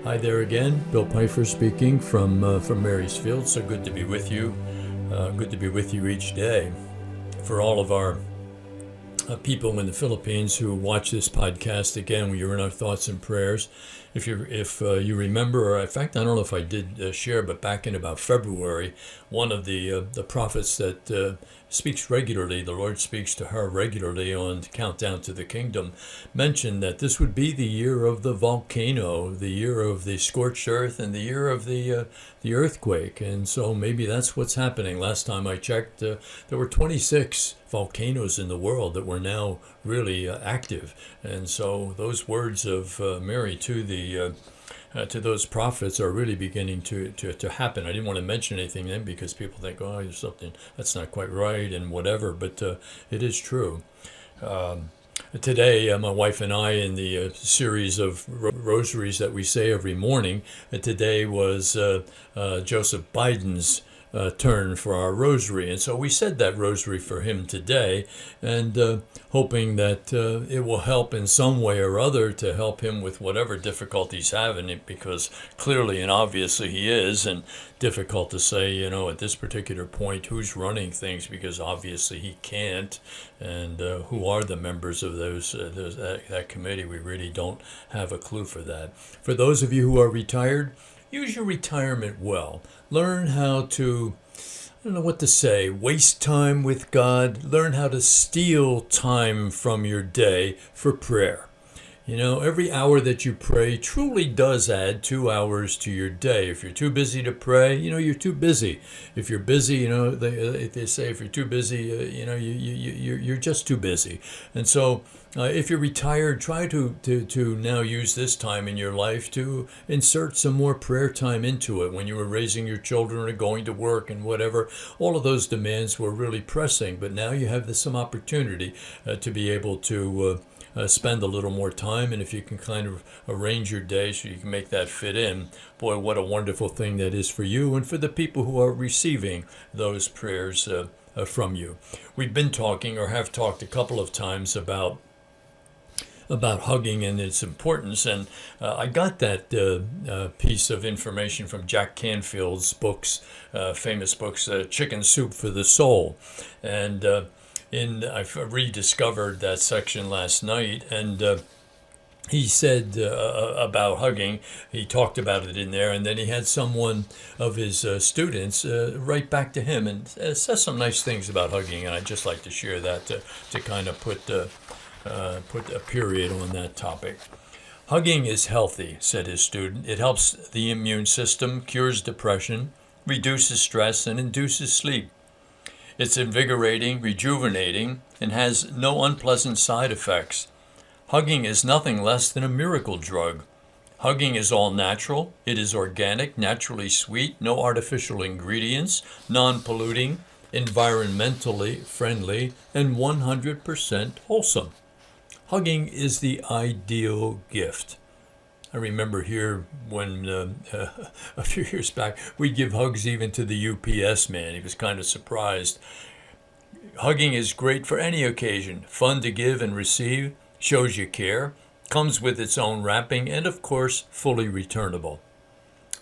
Hi there again, Bill Pfeiffer speaking from Marysfield. So good to be with you. Good to be with you each day. For all of our people in the Philippines who watch this podcast, again, you're in our thoughts and prayers. If you remember, or in fact, I don't know if I did share, but back in about February, one of the prophets that speaks regularly, the Lord speaks to her regularly on Countdown to the Kingdom, mentioned that this would be the year of the volcano, the year of the scorched earth, and the year of the earthquake. And so maybe that's what's happening. Last time I checked, there were 26 volcanoes in the world that were now really active. And so those words of Mary to those prophets are really beginning to happen. I didn't want to mention anything then because people think, oh, there's something that's not quite right and whatever, but it is true. Today, my wife and I, in the series of rosaries that we say every morning, today was Joseph Biden's turn for our rosary. And so we said that rosary for him today, and hoping that it will help in some way or other to help him with whatever difficulties he's having, because clearly and obviously he is, and difficult to say, at this particular point who's running things, because obviously he can't, and who are the members of that committee. We really don't have a clue for that. For those of you who are retired, use your retirement well. Learn how to, I don't know what to say, waste time with God. Learn how to steal time from your day for prayer. Every hour that you pray truly does add 2 hours to your day. If you're too busy to pray, you're too busy. If you're busy, they say if you're too busy, you're just too busy. And so if you're retired, try to now use this time in your life to insert some more prayer time into it. When you were raising your children or going to work and whatever, all of those demands were really pressing. But now you have some opportunity to be able to spend a little more time, and if you can kind of arrange your day so you can make that fit in, boy, what a wonderful thing that is for you and for the people who are receiving those prayers from you. We've been talking, or have talked a couple of times, about hugging and its importance, and I got that piece of information from Jack Canfield's books, famous books, Chicken Soup for the Soul, and I rediscovered that section last night, and he said about hugging, he talked about it in there, and then he had someone of his students write back to him and says some nice things about hugging, and I'd just like to share that to kind of put a period on that topic. Hugging is healthy, said his student. It helps the immune system, cures depression, reduces stress, and induces sleep. It's invigorating, rejuvenating, and has no unpleasant side effects. Hugging is nothing less than a miracle drug. Hugging is all natural. It is organic, naturally sweet, no artificial ingredients, non-polluting, environmentally friendly, and 100% wholesome. Hugging is the ideal gift. I remember here when a few years back, we'd give hugs even to the UPS man. He was kind of surprised. Hugging is great for any occasion, fun to give and receive, shows you care, comes with its own wrapping, and of course, fully returnable.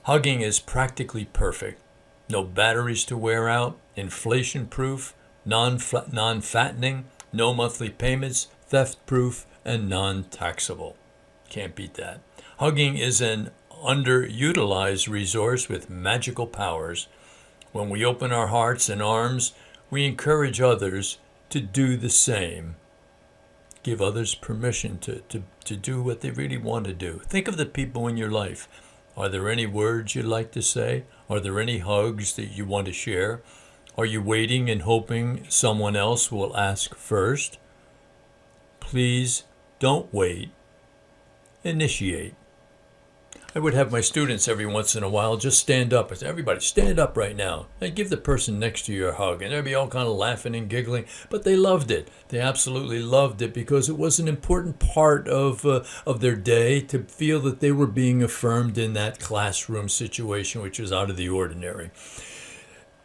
Hugging is practically perfect. No batteries to wear out, inflation-proof, non-fattening, no monthly payments, theft-proof, and non-taxable. Can't beat that. Hugging is an underutilized resource with magical powers. When we open our hearts and arms, we encourage others to do the same. Give others permission to do what they really want to do. Think of the people in your life. Are there any words you'd like to say? Are there any hugs that you want to share? Are you waiting and hoping someone else will ask first? Please don't wait. Initiate. I would have my students every once in a while just stand up. I say, everybody stand up right now and give the person next to you a hug. And they'd be all kind of laughing and giggling, but they loved it. They absolutely loved it because it was an important part of their day to feel that they were being affirmed in that classroom situation, which was out of the ordinary.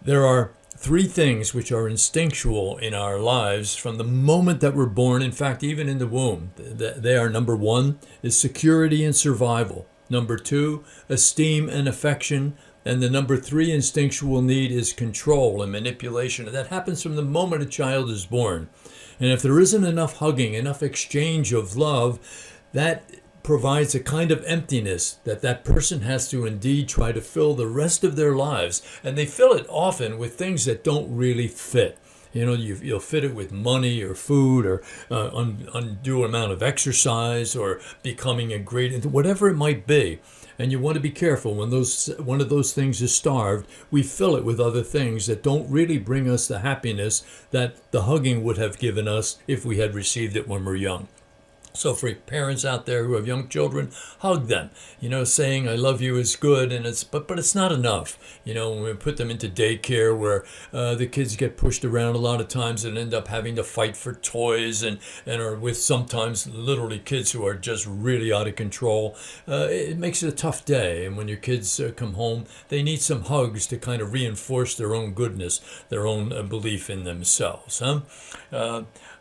There are three things which are instinctual in our lives from the moment that we're born. In fact, even in the womb, they are: number one is security and survival. Number 2, esteem and affection. And the number 3 instinctual need is control and manipulation. And that happens from the moment a child is born. And if there isn't enough hugging, enough exchange of love, that provides a kind of emptiness that person has to indeed try to fill the rest of their lives. And they fill it often with things that don't really fit. You'll fit it with money or food or undue amount of exercise or becoming a great, whatever it might be. And you want to be careful when one of those things is starved, we fill it with other things that don't really bring us the happiness that the hugging would have given us if we had received it when we're young. So for parents out there who have young children, hug them. Saying I love you is good, and but it's not enough. When we put them into daycare where the kids get pushed around a lot of times and end up having to fight for toys and are with sometimes literally kids who are just really out of control, it makes it a tough day. And when your kids come home, they need some hugs to kind of reinforce their own goodness, their own belief in themselves.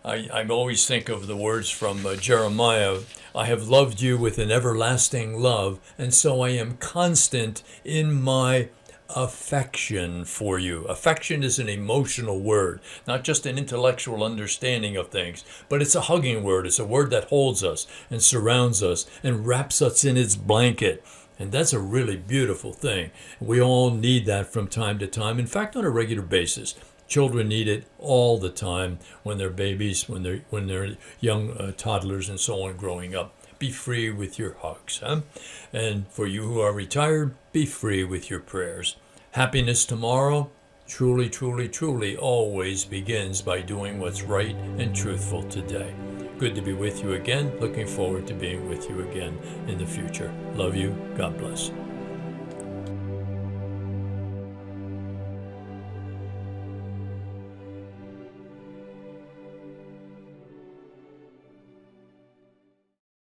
I always think of the words from Jeremiah, I have loved you with an everlasting love, and so I am constant in my affection for you. Affection is an emotional word, not just an intellectual understanding of things, but it's a hugging word. It's a word that holds us and surrounds us and wraps us in its blanket. And that's a really beautiful thing. We all need that from time to time. In fact, on a regular basis. Children need it all the time when they're babies, when they're young toddlers and so on growing up. Be free with your hugs. And for you who are retired, be free with your prayers. Happiness tomorrow truly, truly, truly always begins by doing what's right and truthful today. Good to be with you again. Looking forward to being with you again in the future. Love you. God bless.